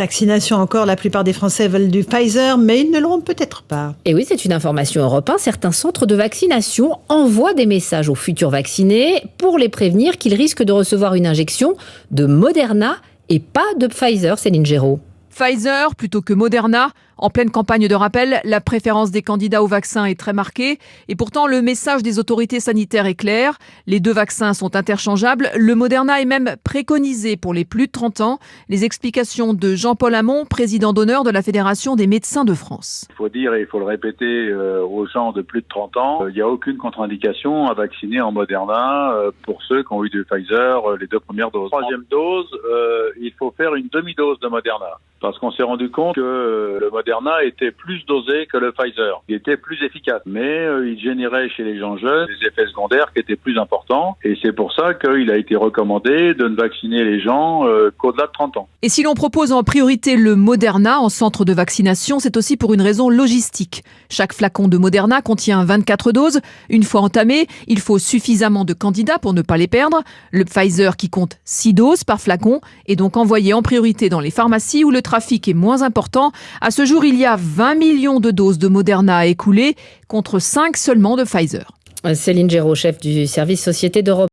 Vaccination encore, la plupart des Français veulent du Pfizer, mais ils ne l'auront peut-être pas. Et oui, c'est une information Europe 1. Certains centres de vaccination envoient des messages aux futurs vaccinés pour les prévenir qu'ils risquent de recevoir une injection de Moderna et pas de Pfizer, Céline Géraud. Pfizer plutôt que Moderna. En pleine campagne de rappel, la préférence des candidats au vaccin est très marquée. Et pourtant, le message des autorités sanitaires est clair. Les deux vaccins sont interchangeables. Le Moderna est même préconisé pour les plus de 30 ans. Les explications de Jean-Paul Hamon, président d'honneur de la Fédération des médecins de France. Il faut dire et il faut le répéter aux gens de plus de 30 ans, il n'y a aucune contre-indication à vacciner en Moderna pour ceux qui ont eu du Pfizer les 2 premières doses. Troisième dose, il faut faire une demi-dose de Moderna. Parce qu'on s'est rendu compte que le Moderna était plus dosé que le Pfizer. Il était plus efficace. Mais il générait chez les gens jeunes des effets secondaires qui étaient plus importants. Et c'est pour ça qu'il a été recommandé de ne vacciner les gens qu'au-delà de 30 ans. Et si l'on propose en priorité le Moderna en centre de vaccination, c'est aussi pour une raison logistique. Chaque flacon de Moderna contient 24 doses. Une fois entamé, il faut suffisamment de candidats pour ne pas les perdre. Le Pfizer, qui compte 6 doses par flacon, est donc envoyé en priorité dans les pharmacies où le trafic est moins important. À ce jour, il y a 20 millions de doses de Moderna à écouler contre 5 seulement de Pfizer. Céline Géraud, chef du service Société d'Europe.